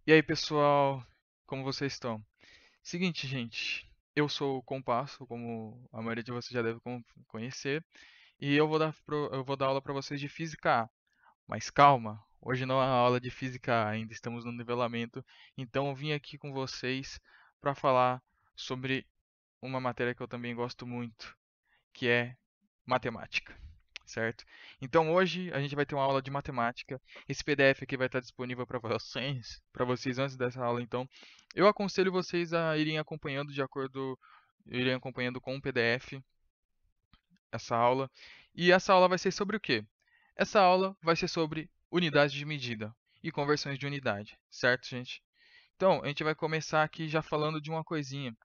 E aí, pessoal, como vocês estão? Seguinte, gente, eu sou o Compasso, como a maioria de vocês já deve conhecer, e eu vou dar aula para vocês de Física A. Mas calma, hoje não é uma aula de Física A, ainda estamos no nivelamento, então eu vim aqui com vocês para falar sobre uma matéria que eu também gosto muito, que é matemática, certo? Então hoje a gente vai ter uma aula de matemática. Esse PDF aqui vai estar disponível para vocês antes dessa aula. Então, eu aconselho vocês a irem acompanhando com o PDF essa aula. E essa aula vai ser sobre o quê? Essa aula vai ser sobre unidades de medida e conversões de unidade, certo, gente? Então, a gente vai começar aqui já falando de uma coisinha.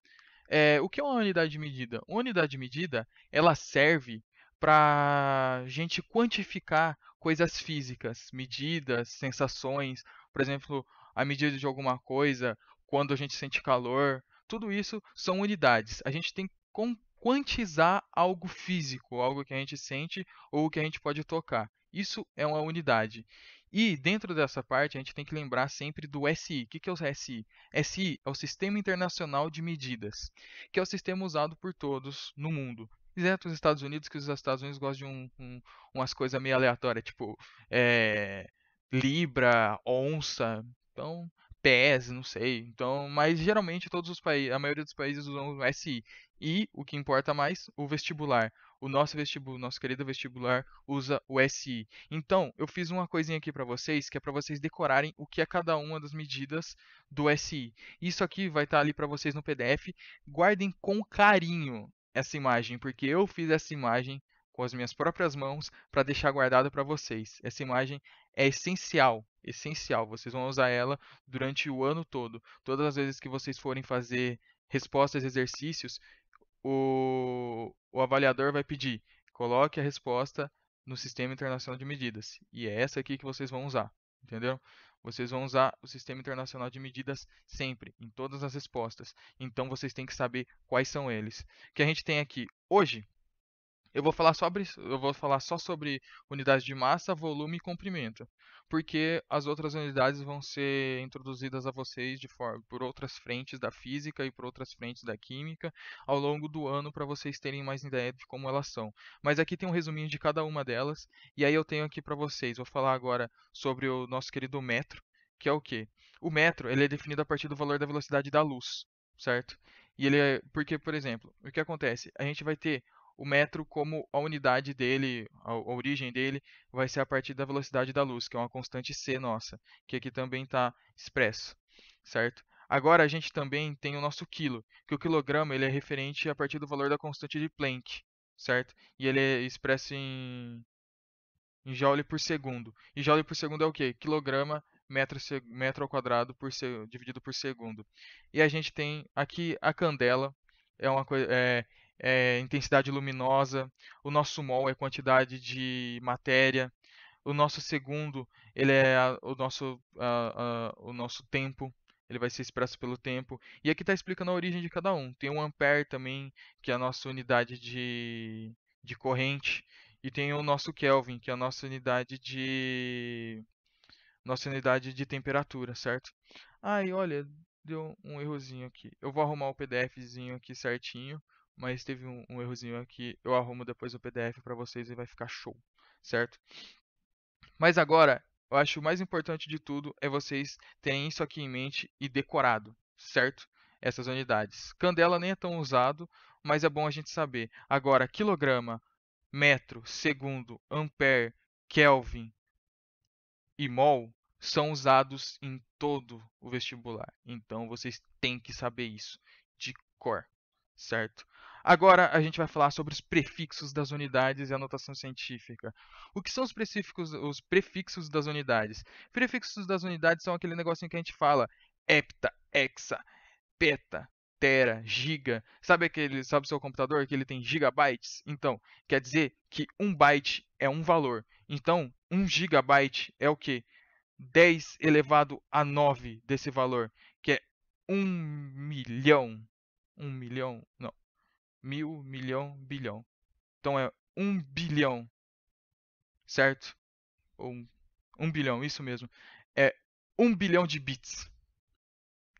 O que é uma unidade de medida? Uma unidade de medida, ela serve para a gente quantificar coisas físicas, medidas, sensações, por exemplo, a medida de alguma coisa, quando a gente sente calor, tudo isso são unidades. A gente tem que quantizar algo físico, algo que a gente sente ou que a gente pode tocar. Isso é uma unidade. E dentro dessa parte, a gente tem que lembrar sempre do SI. O que é o SI? SI é o Sistema Internacional de Medidas, que é o sistema usado por todos no mundo. Exceto os Estados Unidos, que os Estados Unidos gostam de umas coisas meio aleatórias, tipo é, libra, onça, então pés, não sei. Então, mas geralmente todos os países, a maioria dos países usam o SI. E o que importa mais, o vestibular. O nosso vestibular, nosso querido vestibular usa o SI. Então, eu fiz uma coisinha aqui para vocês, que é para vocês decorarem o que é cada uma das medidas do SI. Isso aqui vai estar ali para vocês no PDF. Guardem com carinho essa imagem, porque eu fiz essa imagem com as minhas próprias mãos para deixar guardada para vocês. Essa imagem é essencial, essencial. Vocês vão usar ela durante o ano todo. Todas as vezes que vocês forem fazer respostas, exercícios, o avaliador vai pedir: coloque a resposta no Sistema Internacional de Medidas. E é essa aqui que vocês vão usar, entendeu? Vocês vão usar o Sistema Internacional de Medidas sempre, em todas as respostas. Então vocês têm que saber quais são eles. O que a gente tem aqui hoje, eu vou falar só sobre unidades de massa, volume e comprimento, porque as outras unidades vão ser introduzidas a vocês por outras frentes da física e por outras frentes da química ao longo do ano para vocês terem mais ideia de como elas são. Mas aqui tem um resuminho de cada uma delas, e aí eu tenho aqui para vocês. Vou falar agora sobre o nosso querido metro, que é o quê? O metro, ele é definido a partir do valor da velocidade da luz, certo? E ele é porque, por exemplo, o que acontece? A gente vai ter o metro como a unidade dele, a origem dele, vai ser a partir da velocidade da luz, que é uma constante c nossa, que aqui também está expresso, certo? Agora a gente também tem o nosso quilo, que o quilograma ele é referente a partir do valor da constante de Planck, certo? E ele é expresso em joule por segundo. E joule por segundo é o quê? Quilograma metro ao quadrado dividido por segundo. E a gente tem aqui a candela, é uma coisa, é intensidade luminosa. O nosso mol é quantidade de matéria. O nosso segundo, ele é o nosso tempo. Ele vai ser expresso pelo tempo. E aqui está explicando a origem de cada um. Tem o ampere também, que é a nossa unidade de corrente. E tem o nosso Kelvin, que é a nossa unidade de temperatura, certo? Ai, olha, deu um errozinho aqui. Eu vou arrumar o PDFzinho aqui certinho, mas teve um errozinho aqui. Eu arrumo depois o PDF para vocês e vai ficar show, certo? Mas agora, eu acho o mais importante de tudo é vocês terem isso aqui em mente e decorado, certo? Essas unidades. Candela nem é tão usado, mas é bom a gente saber. Agora, quilograma, metro, segundo, ampere, Kelvin e mol são usados em todo o vestibular. Então vocês têm que saber isso de cor, certo? Agora a gente vai falar sobre os prefixos das unidades e a notação científica. O que são os prefixos das unidades? Prefixos das unidades são aquele negocinho que a gente fala hepta, hexa, peta, tera, giga. Sabe o seu computador que ele tem gigabytes? Então, quer dizer que um byte é um valor. Então, um gigabyte é o quê? 10 elevado a 9 desse valor, que é 1 milhão. 1 milhão? Não. Mil, milhão, bilhão. Então é 1 bilhão, certo? Ou 1 bilhão, isso mesmo. É 1 bilhão de bits.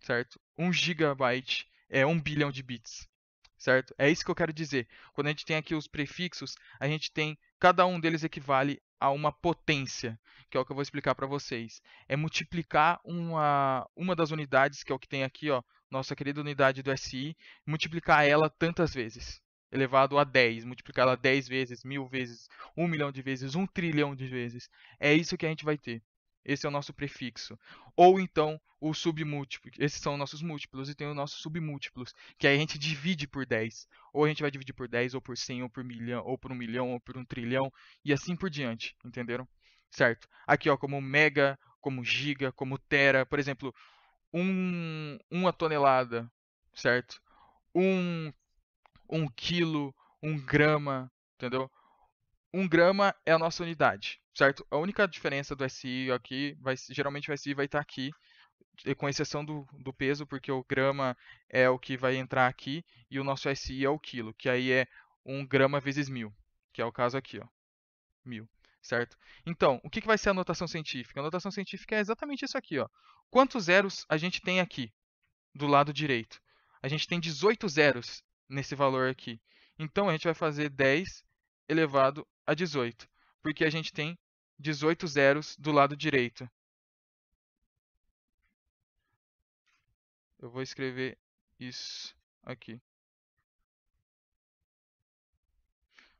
certo? 1 gigabyte é 1 bilhão de bits, certo? É isso que eu quero dizer. Quando a gente tem aqui os prefixos, a gente tem, cada um deles equivale a uma potência, que é o que eu vou explicar para vocês. É multiplicar uma das unidades, que é o que tem aqui, ó, nossa querida unidade do SI, multiplicar ela tantas vezes, elevado a 10, multiplicar ela 10 vezes, 1000 vezes, 1 milhão de vezes, 1 trilhão de vezes. É isso que a gente vai ter. Esse é o nosso prefixo. Ou então o submúltiplo. Esses são nossos múltiplos e tem os nossos submúltiplos, que aí a gente divide por 10. Ou a gente vai dividir por 10, ou por 100, ou por milhão, ou por 1 milhão, ou por 1 trilhão, e assim por diante, entenderam? Certo. Aqui, ó, como mega, como giga, como tera, por exemplo, uma tonelada, certo? Um, um quilo, 1 grama, entendeu? 1 grama é a nossa unidade, certo? A única diferença do SI aqui, geralmente o SI vai estar aqui, com exceção do peso, porque o grama é o que vai entrar aqui, e o nosso SI é o quilo, que aí é 1 grama vezes 1000, que é o caso aqui, ó, 1000, certo? Então, o que vai ser a notação científica? A notação científica é exatamente isso aqui, ó. Quantos zeros a gente tem aqui, do lado direito? A gente tem 18 zeros nesse valor aqui. Então, a gente vai fazer 10 elevado a 18, porque a gente tem 18 zeros do lado direito. Eu vou escrever isso aqui,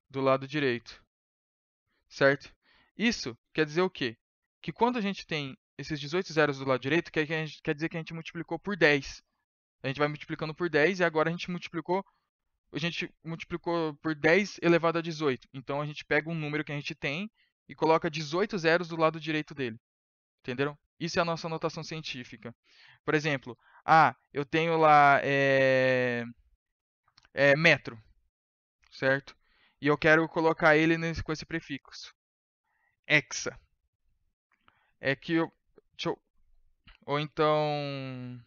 do lado direito, certo? Isso quer dizer o quê? Que quando a gente tem esses 18 zeros do lado direito, quer dizer que a gente multiplicou por 10. A gente vai multiplicando por 10 e agora a gente multiplicou por 10 elevado a 18. Então a gente pega um número que a gente tem e coloca 18 zeros do lado direito dele. Entenderam? Isso é a nossa notação científica. Por exemplo, eu tenho lá metro, certo? E eu quero colocar ele com esse prefixo, hexa. É que eu, ou então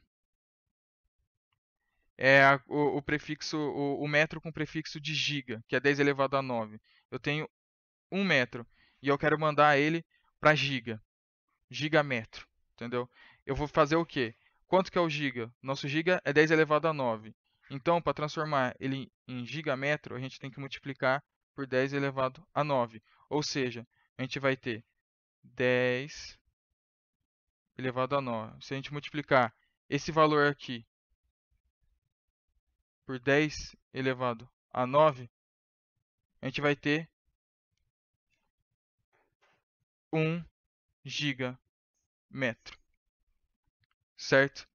o prefixo, o metro com prefixo de giga, que é 10 elevado a 9. Eu tenho 1 metro e eu quero mandar ele para giga, gigametro, entendeu? Eu vou fazer o quê? Quanto que é o giga? Nosso giga é 10 elevado a 9. Então, para transformar ele em gigametro, a gente tem que multiplicar por 10 elevado a 9. Ou seja, a gente vai ter 10 elevado a 9. Se a gente multiplicar esse valor aqui por 10 elevado a 9, a gente vai ter 1 gigametro, certo?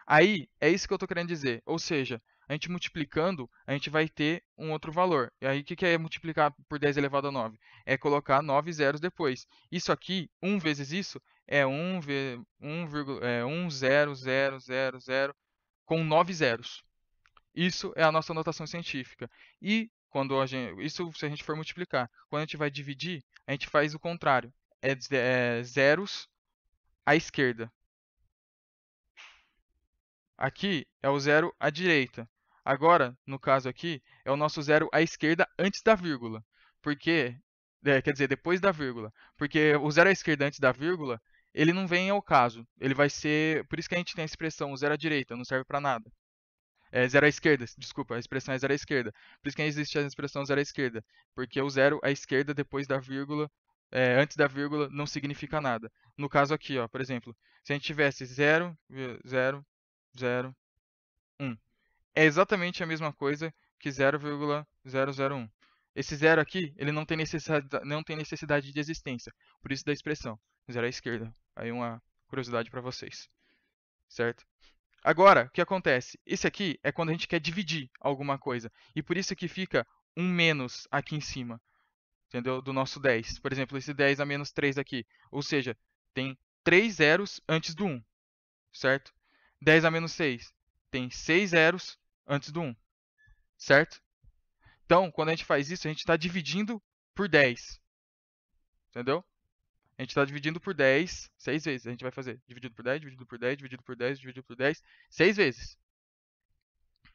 Aí, é isso que eu estou querendo dizer. Ou seja, a gente multiplicando, a gente vai ter um outro valor. E aí, o que é multiplicar por 10 elevado a 9? É colocar 9 zeros depois. Isso aqui, 1 vezes isso, é 1,00000 com 9 zeros. Isso é a nossa notação científica. E isso se a gente for multiplicar. Quando a gente vai dividir, a gente faz o contrário. É zeros à esquerda. Aqui é o zero à direita. Agora, no caso aqui, é o nosso zero à esquerda antes da vírgula. Porque, quer dizer, depois da vírgula. Porque o zero à esquerda antes da vírgula, ele não vem ao caso. Ele vai ser. Por isso que a gente tem a expressão o zero à direita, não serve para nada. É zero à esquerda, desculpa, a expressão é zero à esquerda. Por isso que existe a expressão zero à esquerda. Porque o zero à esquerda depois da vírgula, antes da vírgula, não significa nada. No caso aqui, ó, por exemplo, se a gente tivesse 0, 0, 0, 1. É exatamente a mesma coisa que 0,001. Esse zero aqui, ele não tem necessidade de existência. Por isso da expressão, zero à esquerda. Aí uma curiosidade para vocês, certo? Agora, o que acontece? Esse aqui é quando a gente quer dividir alguma coisa. E por isso que fica um menos aqui em cima, entendeu? Do nosso 10. Por exemplo, esse 10 a menos 3 aqui. Ou seja, tem 3 zeros antes do 1, certo? 10 a menos 6 tem 6 zeros antes do 1, certo? Então, quando a gente faz isso, a gente está dividindo por 10, entendeu? A gente está dividindo por 10, 6 vezes. A gente vai fazer dividido por 10, dividido por 10, dividido por 10, dividido por 10, 6 vezes,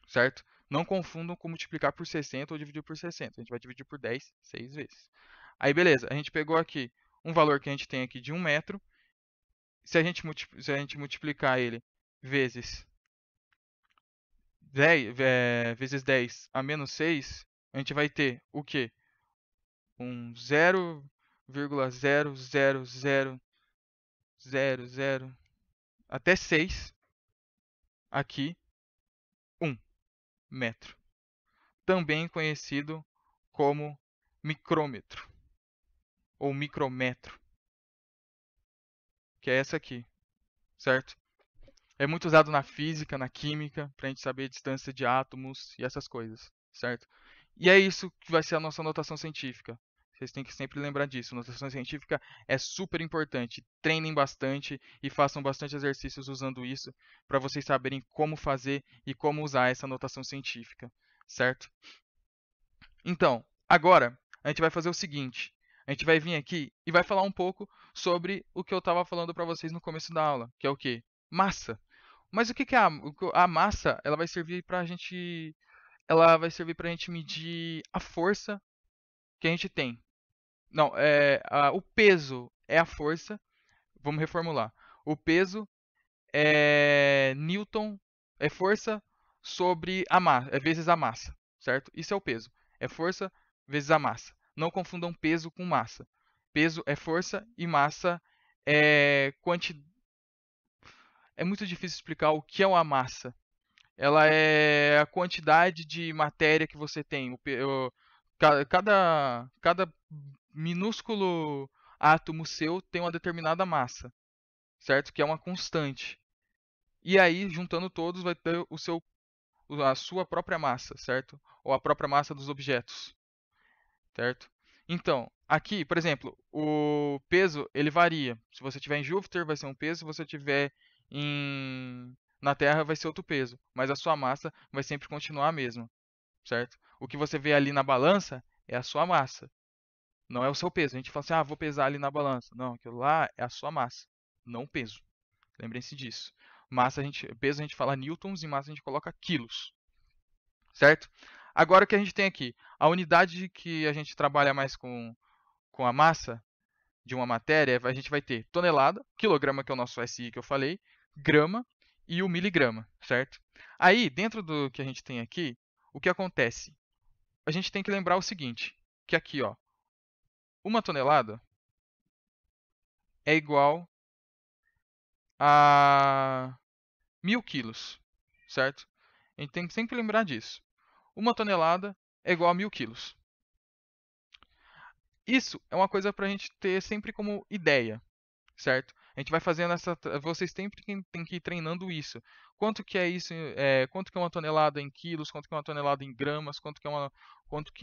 certo? Não confundam com multiplicar por 60 ou dividir por 60. A gente vai dividir por 10, 6 vezes. Aí, beleza. A gente pegou aqui um valor que a gente tem aqui de 1 metro. Se a gente multiplicar ele vezes vezes 10 a menos 6, a gente vai ter o quê? Um 0,00000 até 6 aqui, 1 metro. Também conhecido como micrômetro ou micrometro, que é essa aqui, certo? É muito usado na física, na química, para a gente saber a distância de átomos e essas coisas, certo? E é isso que vai ser a nossa notação científica. Vocês têm que sempre lembrar disso. Notação científica é super importante. Treinem bastante e façam bastante exercícios usando isso para vocês saberem como fazer e como usar essa notação científica, certo? Então, agora a gente vai fazer o seguinte: a gente vai vir aqui e vai falar um pouco sobre o que eu estava falando para vocês no começo da aula, que é o quê? Massa. Mas o que que é a massa? Ela vai servir para a gente, ela vai servir para a gente medir a força que a gente tem. Não, o peso é a força. Vamos reformular. O peso é Newton, é força sobre a massa, é vezes a massa, certo? Isso é o peso. É força vezes a massa. Não confundam peso com massa. Peso é força e massa é quantidade. É muito difícil explicar o que é uma massa. Ela é a quantidade de matéria que você tem. Cada minúsculo átomo seu tem uma determinada massa, certo? Que é uma constante. E aí, juntando todos, vai ter a sua própria massa, certo? Ou a própria massa dos objetos, certo? Então, aqui, por exemplo, o peso ele varia. Se você tiver em Júpiter, vai ser um peso. Se você tiver na Terra, vai ser outro peso. Mas a sua massa vai sempre continuar a mesma, certo? O que você vê ali na balança é a sua massa, não é o seu peso. A gente fala assim, vou pesar ali na balança. Não, aquilo lá é a sua massa, não o peso. Lembrem-se disso. Peso a gente fala newtons e massa a gente coloca quilos, certo? Agora o que a gente tem aqui? A unidade que a gente trabalha mais com a massa de uma matéria, a gente vai ter tonelada, quilograma, que é o nosso SI que eu falei, grama e o miligrama, certo? Aí, dentro do que a gente tem aqui, o que acontece? A gente tem que lembrar o seguinte, que aqui, ó, uma tonelada é igual a 1.000 quilos, certo? A gente tem que sempre lembrar disso. Uma tonelada é igual a 1.000 quilos. Isso é uma coisa para a gente ter sempre como ideia, certo? A gente vai fazendo essa. Vocês sempre têm que ir treinando isso. Quanto que é isso? Quanto que é uma tonelada em quilos? Quanto que é uma tonelada em gramas? Quanto que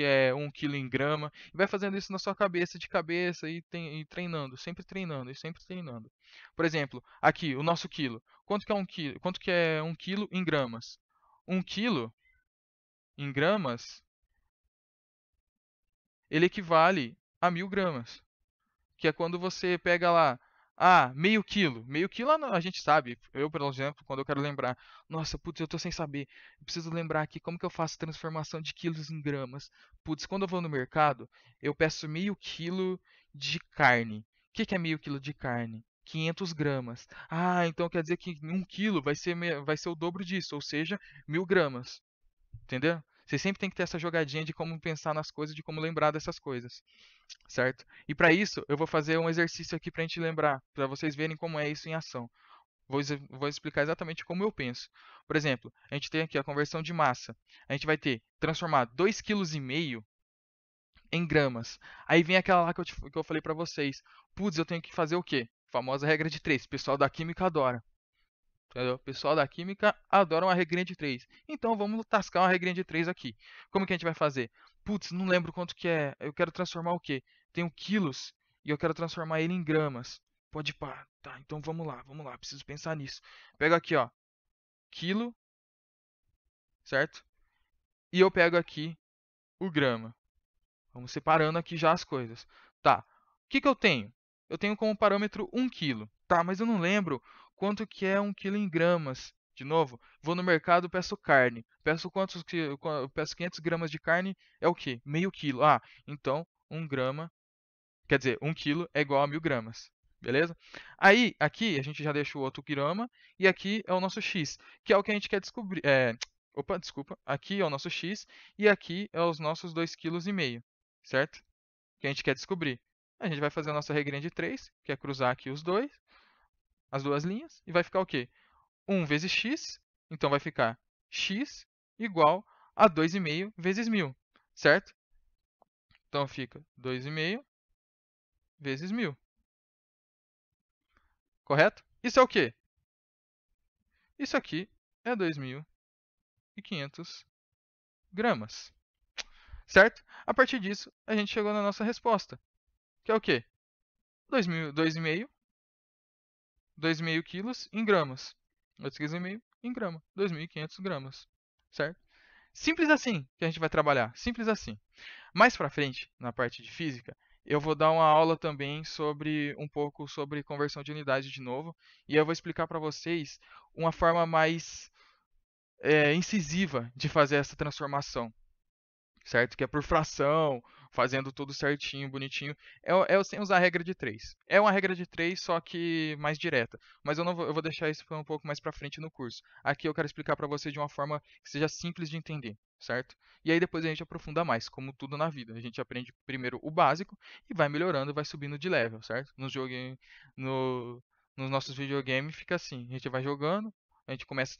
é 1 quilo em grama? E vai fazendo isso na sua cabeça, de cabeça e treinando, sempre treinando e sempre treinando. Por exemplo, aqui o nosso quilo. Quanto que é 1 quilo? Quanto que é 1 quilo em gramas? 1 quilo em gramas, ele equivale a 1.000 gramas. Que é quando você pega lá, meio quilo. Meio quilo a gente sabe. Eu, por exemplo, quando eu quero lembrar, nossa, putz, eu tô sem saber. Eu preciso lembrar aqui como que eu faço transformação de quilos em gramas. Putz, quando eu vou no mercado, eu peço meio quilo de carne. O que que é meio quilo de carne? 500 gramas. Então quer dizer que 1 quilo vai ser o dobro disso, ou seja, 1.000 gramas. Entendeu? Você sempre tem que ter essa jogadinha de como pensar nas coisas, de como lembrar dessas coisas, certo? E para isso, eu vou fazer um exercício aqui para a gente lembrar, para vocês verem como é isso em ação. Vou explicar exatamente como eu penso. Por exemplo, a gente tem aqui a conversão de massa. A gente vai transformar 2,5 kg em gramas. Aí vem aquela lá que eu falei para vocês. Putz, eu tenho que fazer o quê? Famosa regra de 3. O pessoal da química adora. Entendeu? O pessoal da química adora uma regrinha de 3. Então vamos tascar uma regrinha de 3 aqui. Como que a gente vai fazer? Putz, não lembro quanto que é. Eu quero transformar o quê? Tenho quilos e eu quero transformar ele em gramas. Pode pá. Tá, então vamos lá. Preciso pensar nisso. Pego aqui, ó, quilo, certo? E eu pego aqui o grama. Vamos separando aqui já as coisas. Tá. O que que eu tenho? Eu tenho como parâmetro 1 quilo. Tá, mas eu não lembro quanto que é 1 quilo em gramas. De novo, vou no mercado, peço carne. Peço 500 gramas de carne, é o quê? Meio quilo. Então 1 grama, quer dizer, 1 quilo é igual a 1.000 gramas. Beleza? Aí, aqui a gente já deixa o outro grama e aqui é o nosso x, que é o que a gente quer descobrir. Opa, desculpa. Aqui é o nosso x e aqui é os nossos 2,5 kg, certo? Que a gente quer descobrir. A gente vai fazer a nossa regrinha de 3, que é cruzar aqui as duas linhas, e vai ficar o quê? 1 vezes x, então vai ficar x igual a 2,5 vezes 1.000, certo? Então fica 2,5 vezes 1.000, correto? Isso é o quê? Isso aqui é 2.500 gramas, certo? A partir disso, a gente chegou na nossa resposta, que é o quê? 2,5 quilos em gramas. 2,5 kg em grama. 2.500 gramas, certo? Simples assim que a gente vai trabalhar, simples assim. Mais para frente, na parte de física, eu vou dar uma aula também sobre um pouco sobre conversão de unidade de novo, e eu vou explicar para vocês uma forma mais incisiva de fazer essa transformação, certo? Que é por fração, fazendo tudo certinho, bonitinho. É sem usar a regra de 3. É uma regra de 3, só que mais direta. Mas eu vou deixar isso um pouco mais pra frente no curso. Aqui eu quero explicar pra você de uma forma que seja simples de entender, certo? E aí depois a gente aprofunda mais, como tudo na vida. A gente aprende primeiro o básico e vai melhorando, vai subindo de level, certo? No, nos nossos videogames fica assim, a gente vai jogando, a gente começa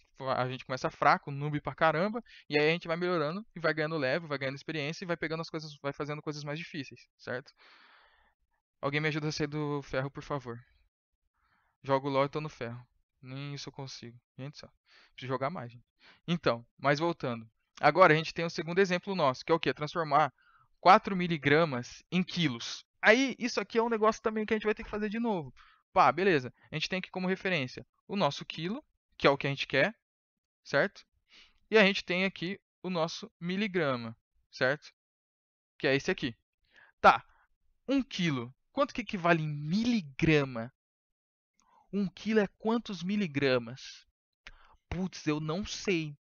fraco, noob pra caramba, e aí a gente vai melhorando e vai ganhando level, vai ganhando experiência e vai pegando as coisas, vai fazendo coisas mais difíceis, certo? Alguém me ajuda a sair do ferro, por favor. Jogo LOL e tô no ferro. Nem isso eu consigo. Gente, só. Preciso jogar mais, gente. Então, mas voltando. Agora a gente tem o segundo exemplo nosso, que é o quê? Transformar 4 miligramas em quilos. Aí, isso aqui é um negócio também que a gente vai ter que fazer de novo. Pá, beleza. A gente tem aqui como referência o nosso quilo, que é o que a gente quer, certo? E a gente tem aqui o nosso miligrama, certo? Que é esse aqui. Tá, 1 quilo. Quanto que equivale em miligrama? 1 quilo é quantos miligramas? Putz, eu não sei.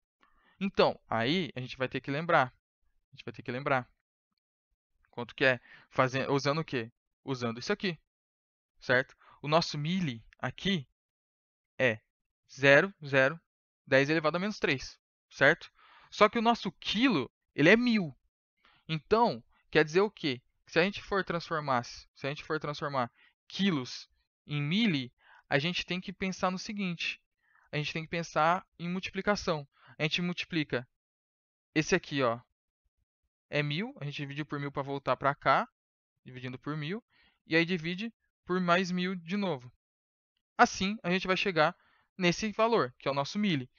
Então, aí a gente vai ter que lembrar. A gente vai ter que lembrar. Quanto que é? Usando o quê? Usando isso aqui, certo? O nosso mili aqui é 0,010 elevado a menos 3, certo? Só que o nosso quilo, ele é 1.000. Então, quer dizer o quê? Se a gente for transformar quilos em mili, a gente tem que pensar no seguinte: a gente tem que pensar em multiplicação. A gente multiplica esse aqui, ó, é 1.000, a gente divide por 1.000 para voltar para cá, dividindo por 1.000, e aí divide por mais 1.000 de novo. Assim, a gente vai chegar nesse valor, que é o nosso mili.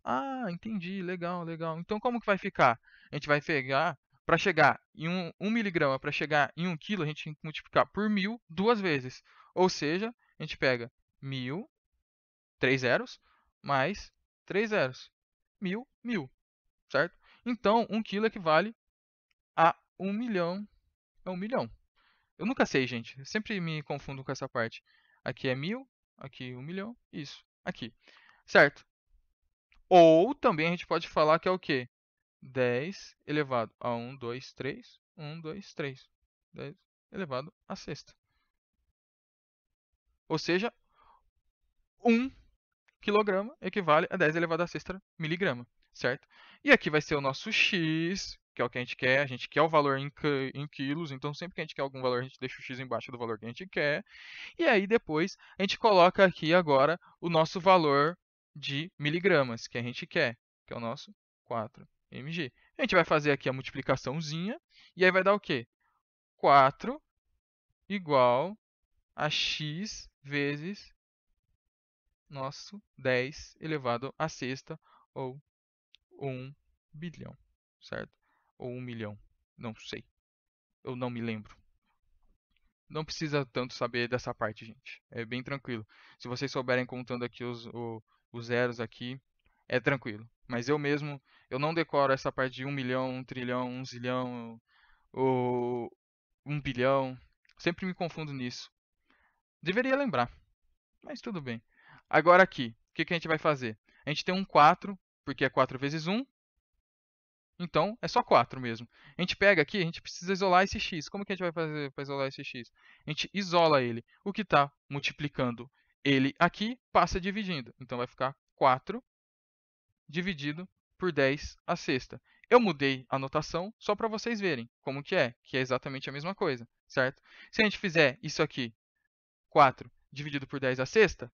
Ah, entendi, legal, legal. Então como que vai ficar? A gente vai pegar, para chegar em 1 miligrama, para chegar em 1 quilo, a gente tem que multiplicar por 1.000 duas vezes. Ou seja, a gente pega 1.000, 3 zeros, mais 3 zeros. 1.000, 1.000, certo? Então, 1 quilo equivale a 1 milhão. É 1 milhão. Eu nunca sei, gente. Eu sempre me confundo com essa parte. Aqui é 1.000, aqui 1 milhão, isso, aqui. Certo? Ou também a gente pode falar que é o quê? 10 elevado a 1, 2, 3. 1, 2, 3. 10 elevado a sexta. Ou seja, 1 quilograma equivale a 10 elevado a sexta miligrama, certo? E aqui vai ser o nosso x, que é o que a gente quer. A gente quer o valor em quilos, então sempre que a gente quer algum valor, a gente deixa o x embaixo do valor que a gente quer. E aí depois a gente coloca aqui agora o nosso valor de miligramas que a gente quer, que é o nosso 4 mg. A gente vai fazer aqui a multiplicaçãozinha e aí vai dar o quê? 4 igual a x vezes nosso 10 elevado à sexta, ou 1 bilhão, certo? Ou 1 milhão, não sei. Eu não me lembro. Não precisa tanto saber dessa parte, gente. É bem tranquilo. Se vocês souberem contando aqui os zeros aqui, é tranquilo. Mas eu mesmo, eu não decoro essa parte de 1 milhão, 1 trilhão, 1 zilhão, ou 1 bilhão. Sempre me confundo nisso. Deveria lembrar, mas tudo bem. Agora aqui, o que a gente vai fazer? A gente tem um 4, porque é 4 vezes 1, então é só 4 mesmo. A gente pega aqui, a gente precisa isolar esse x. Como que a gente vai fazer para isolar esse x? A gente isola ele. O que está multiplicando ele aqui passa dividindo. Então vai ficar 4 dividido por 10 a sexta. Eu mudei a notação só para vocês verem como que é exatamente a mesma coisa, certo? Se a gente fizer isso aqui, 4 dividido por 10 a sexta,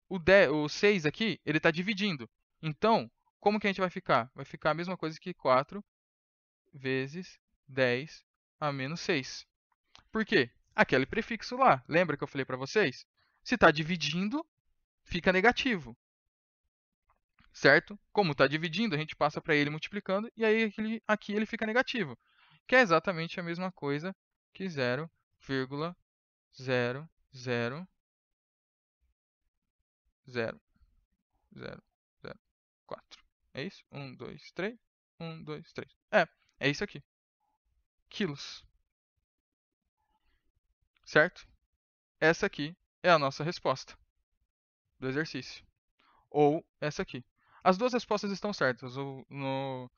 o 6 aqui, ele está dividindo. Então, como que a gente vai ficar? Vai ficar a mesma coisa que 4 vezes 10 a menos 6. Por quê? Aquele prefixo lá, lembra que eu falei para vocês? Se está dividindo, fica negativo, certo? Como está dividindo, a gente passa para ele multiplicando, e aí aqui ele fica negativo, que é exatamente a mesma coisa que 0,00004. É isso? 1, 2, 3. 1, 2, 3. É isso aqui. Quilos. Certo? Essa aqui é a nossa resposta do exercício. Ou essa aqui. As duas respostas estão certas. No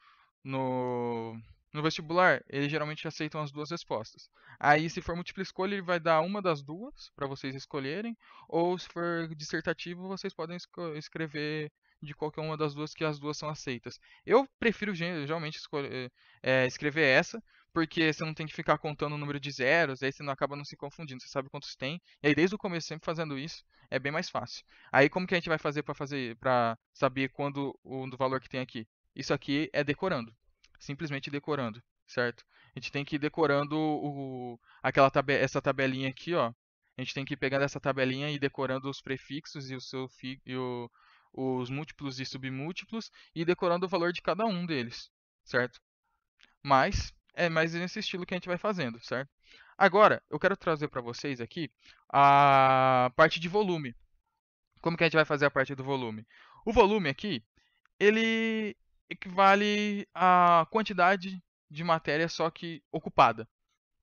vestibular, eles geralmente aceitam as duas respostas. Aí, se for múltipla escolha, ele vai dar uma das duas para vocês escolherem. Ou, se for dissertativo, vocês podem escrever de qualquer uma das duas, que as duas são aceitas. Eu prefiro geralmente escrever essa, porque você não tem que ficar contando o número de zeros, aí você não acaba não se confundindo, você sabe quantos tem. E aí, desde o começo, sempre fazendo isso, é bem mais fácil. Aí, como que a gente vai fazer para saber quando o valor que tem aqui? Isso aqui é decorando. Simplesmente decorando, certo? A gente tem que ir decorando essa tabelinha aqui, ó. A gente tem que ir pegando essa tabelinha e ir decorando os prefixos e, os múltiplos e submúltiplos e ir decorando o valor de cada um deles, certo? Mas é mais nesse estilo que a gente vai fazendo, certo? Agora, eu quero trazer para vocês aqui a parte de volume. Como que a gente vai fazer a parte do volume? O volume aqui, ele equivale à quantidade de matéria só que ocupada.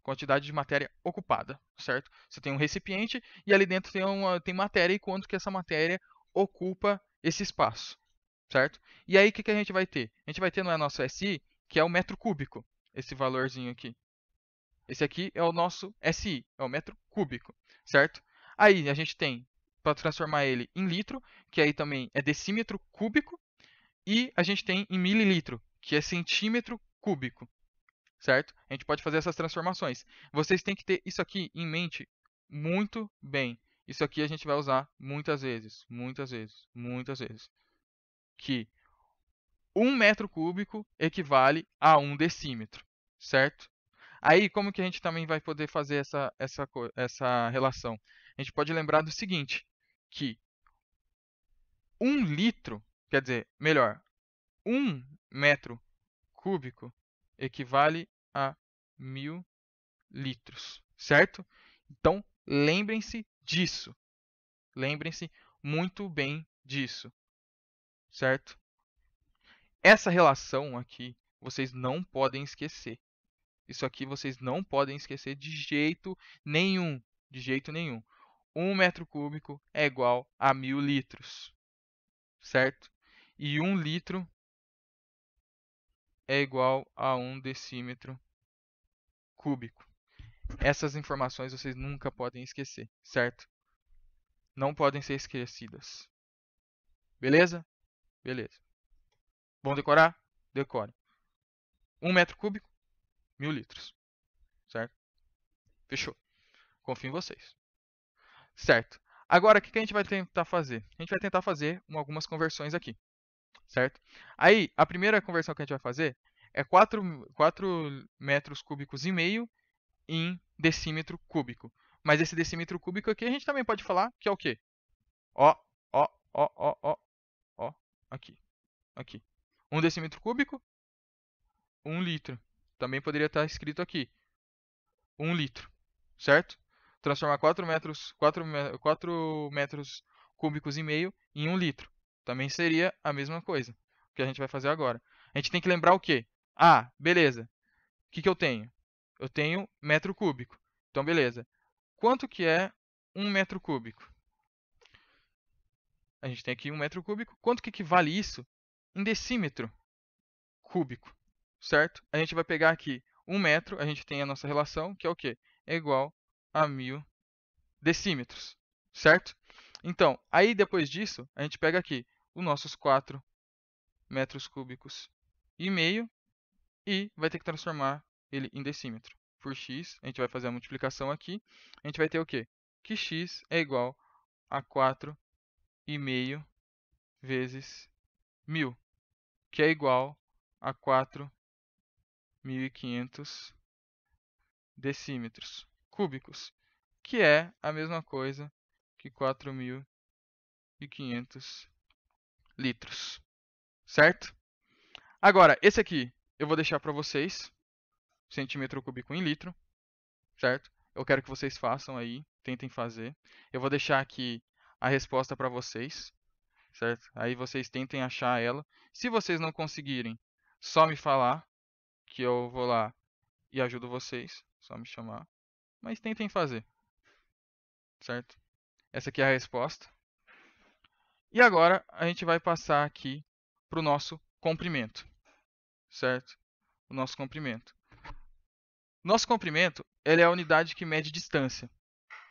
Quantidade de matéria ocupada, certo? Você tem um recipiente e ali dentro tem matéria e quanto que essa matéria ocupa esse espaço, certo? E aí o que, que a gente vai ter? A gente vai ter no nosso SI, que é o metro cúbico, esse valorzinho aqui. Esse aqui é o nosso SI, é o metro cúbico, certo? Aí a gente tem, para transformar ele em litro, que aí também é decímetro cúbico, e a gente tem em mililitro, que é centímetro cúbico, certo? A gente pode fazer essas transformações. Vocês têm que ter isso aqui em mente muito bem. Isso aqui a gente vai usar muitas vezes, muitas vezes, muitas vezes. Que 1 metro cúbico equivale a 1 decímetro, certo? Aí, como que a gente também vai poder fazer essa relação? A gente pode lembrar do seguinte, que 1 litro, quer dizer, melhor, 1 metro cúbico equivale a 1000 litros, certo? Então, lembrem-se disso. Lembrem-se muito bem disso, certo? Essa relação aqui, vocês não podem esquecer. Isso aqui vocês não podem esquecer de jeito nenhum. De jeito nenhum. 1 metro cúbico é igual a 1000 litros, certo? E 1 litro é igual a 1 decímetro cúbico. Essas informações vocês nunca podem esquecer, certo? Não podem ser esquecidas. Beleza? Beleza. Vão decorar? Decore. 1 metro cúbico, 1000 litros. Certo? Fechou. Confio em vocês. Certo. Agora, o que a gente vai tentar fazer? A gente vai tentar fazer algumas conversões aqui. Certo? Aí, a primeira conversão que a gente vai fazer é 4 metros cúbicos e meio em decímetro cúbico. Mas esse decímetro cúbico aqui a gente também pode falar que é o quê? Ó, ó, ó, ó, ó, ó, aqui, aqui. 1 decímetro cúbico, 1 litro. Também poderia estar escrito aqui, 1 litro, certo? Transformar 4 metros cúbicos e meio em 1 litro. Também seria a mesma coisa que a gente vai fazer agora. A gente tem que lembrar o quê? Ah, beleza. O que eu tenho? Eu tenho metro cúbico. Então, beleza. Quanto que é 1 metro cúbico? A gente tem aqui 1 metro cúbico. Quanto que equivale isso em decímetro cúbico? Certo? A gente vai pegar aqui 1 metro, a gente tem a nossa relação, que é o quê? É igual a 1000 decímetros, certo? Então, aí depois disso, a gente pega aqui os nossos 4 metros cúbicos e meio e vai ter que transformar ele em decímetro. Por x, a gente vai fazer a multiplicação aqui, a gente vai ter o quê? Que x é igual a 4,5 vezes 1000, que é igual a 4.500 decímetros cúbicos, que é a mesma coisa que 4.500 litros, certo? Agora, esse aqui eu vou deixar para vocês, centímetro cúbico em litro, certo? Eu quero que vocês façam aí, tentem fazer. Eu vou deixar aqui a resposta para vocês, certo? Aí vocês tentem achar ela. Se vocês não conseguirem, só me falar que eu vou lá e ajudo vocês, só me chamar. Mas tentem fazer, certo? Essa aqui é a resposta. E agora a gente vai passar aqui para o nosso comprimento, certo? O nosso comprimento. Nosso comprimento, ele é a unidade que mede distância.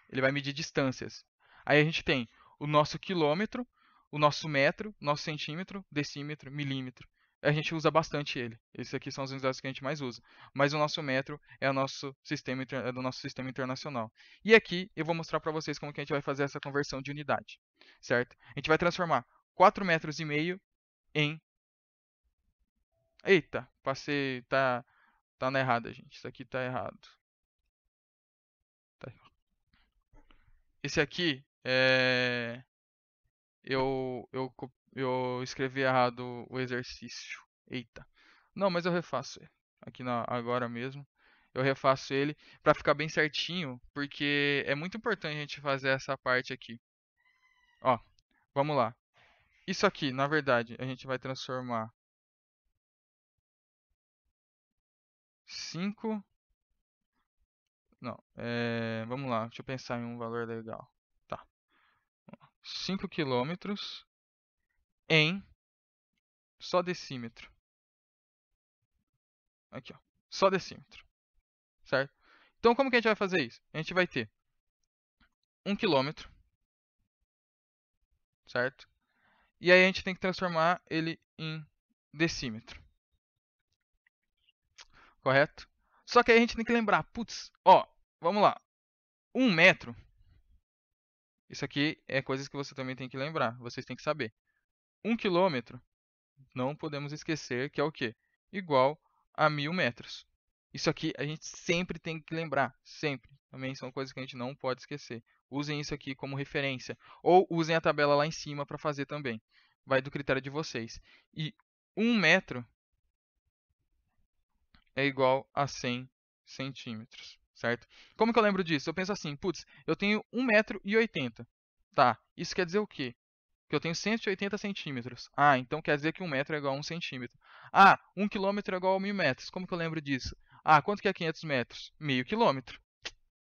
Ele vai medir distâncias. Aí a gente tem o nosso quilômetro, o nosso metro, nosso centímetro, decímetro, milímetro. A gente usa bastante ele. Esses aqui são as unidades que a gente mais usa. Mas o nosso metro é, é do nosso sistema internacional. E aqui eu vou mostrar para vocês como que a gente vai fazer essa conversão de unidade, certo? A gente vai transformar 4,5 metros em... Eita, passei... Tá na errada, gente. Isso aqui tá errado. Tá. Esse aqui é... Eu escrevi errado o exercício. Eita. Não, mas eu refaço ele. Aqui agora mesmo. Eu refaço ele para ficar bem certinho, porque é muito importante a gente fazer essa parte aqui. Ó, vamos lá. Isso aqui, na verdade, a gente vai transformar 5. Não, vamos lá, deixa eu pensar em um valor legal. Tá. 5 quilômetros em só decímetro. Aqui, ó. Só decímetro. Certo? Então, como que a gente vai fazer isso? A gente vai ter 1 quilômetro, certo? E aí a gente tem que transformar ele em decímetro, correto? Só que aí a gente tem que lembrar, putz, ó, vamos lá. 1 metro, isso aqui é coisas que você também tem que lembrar, vocês têm que saber. 1 quilômetro, não podemos esquecer que é o quê? Igual a 1000 metros. Isso aqui a gente sempre tem que lembrar, sempre. Também são coisas que a gente não pode esquecer. Usem isso aqui como referência. Ou usem a tabela lá em cima para fazer também. Vai do critério de vocês. E 1 metro é igual a 100 centímetros, certo? Como que eu lembro disso? Eu penso assim, putz, eu tenho 1,80 m. Tá, isso quer dizer o quê? Que eu tenho 180 centímetros. Ah, então quer dizer que 1 metro é igual a 1 centímetro. Ah, 1 quilômetro é igual a 1000 metros. Como que eu lembro disso? Ah, quanto que é 500 metros? Meio quilômetro.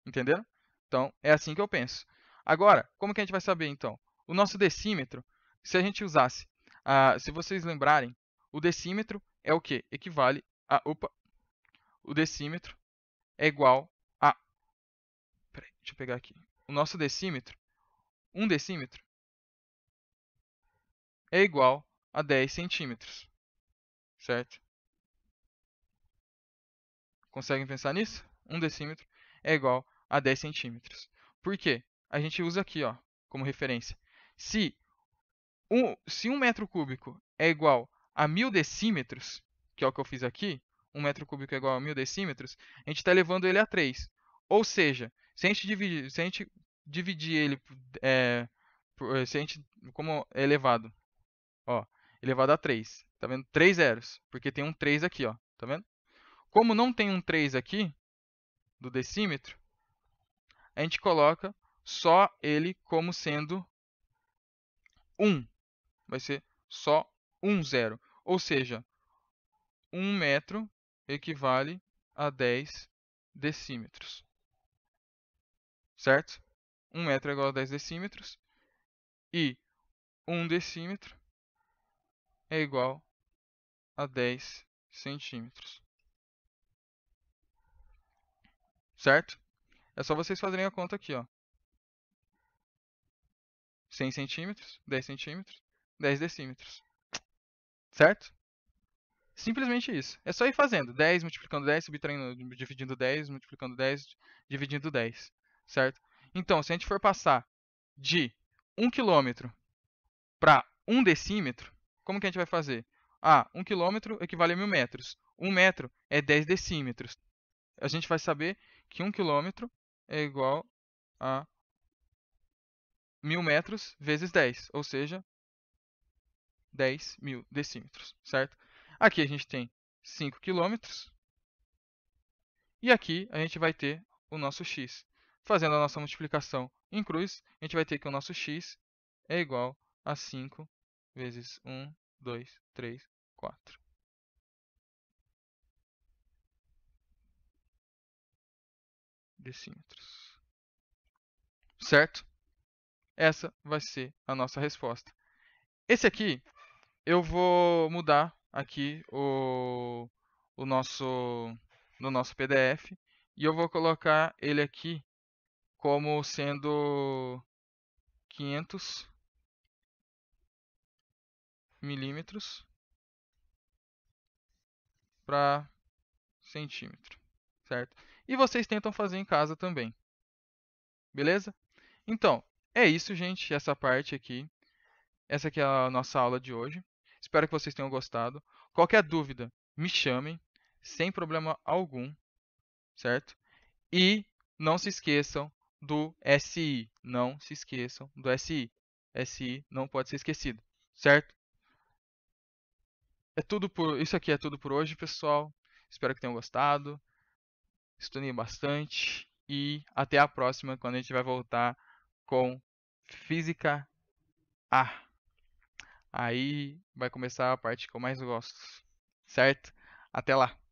Entenderam? Então, é assim que eu penso. Agora, como que a gente vai saber, então? O nosso decímetro, se a gente usasse, se vocês lembrarem, o decímetro é o quê? Equivale a... Opa! O decímetro é igual a... Peraí, deixa eu pegar aqui. O nosso decímetro, 1 decímetro, é igual a 10 centímetros, certo? Conseguem pensar nisso? 1 decímetro é igual a 10 centímetros. Por quê? A gente usa aqui, ó, como referência. Se 1 metro cúbico é igual a 1000 decímetros, que é o que eu fiz aqui, 1 metro cúbico é igual a 1000 decímetros, a gente está elevando ele a 3. Ou seja, se a gente dividir ele, se a gente, como é elevado, ó, elevado a 3, tá vendo? 3 zeros, porque tem um 3 aqui, ó, tá vendo? Como não tem um 3 aqui, do decímetro, a gente coloca só ele como sendo 1. Vai ser só 1 zero. Ou seja, 1 metro equivale a 10 decímetros. Certo? 1 metro é igual a 10 decímetros. E 1 decímetro é igual a 10 centímetros. Certo? É só vocês fazerem a conta aqui, ó. 100 centímetros, 10 centímetros, 10 decímetros. certo? Simplesmente isso. É só ir fazendo. 10 multiplicando 10, subtraindo, dividindo 10, multiplicando 10, dividindo 10, certo? Então, se a gente for passar de 1 quilômetro para 1 decímetro, como que a gente vai fazer? Ah, 1 quilômetro equivale a 1000 metros. 1 metro é 10 decímetros. A gente vai saber que 1 quilômetro é igual a 1000 metros vezes 10, ou seja, 10.000 decímetros, certo? Aqui a gente tem 5 quilômetros e aqui a gente vai ter o nosso x. Fazendo a nossa multiplicação em cruz, a gente vai ter que o nosso x é igual a 5 vezes 1, 2, 3, 4 decímetros. Certo? Essa vai ser a nossa resposta. Esse aqui, eu vou mudar aqui o nosso, no nosso PDF e eu vou colocar ele aqui como sendo 500 milímetros para centímetro, certo? E vocês tentam fazer em casa também, beleza? Então, é isso, gente, essa parte aqui. Essa aqui é a nossa aula de hoje. Espero que vocês tenham gostado. Qualquer dúvida, me chamem, sem problema algum, certo? E não se esqueçam do SI. Não se esqueçam do SI. SI não pode ser esquecido, certo? Isso aqui é tudo por hoje, pessoal. Espero que tenham gostado. Estudem bastante e até a próxima, quando a gente vai voltar com Física A. Aí vai começar a parte que eu mais gosto, certo? Até lá!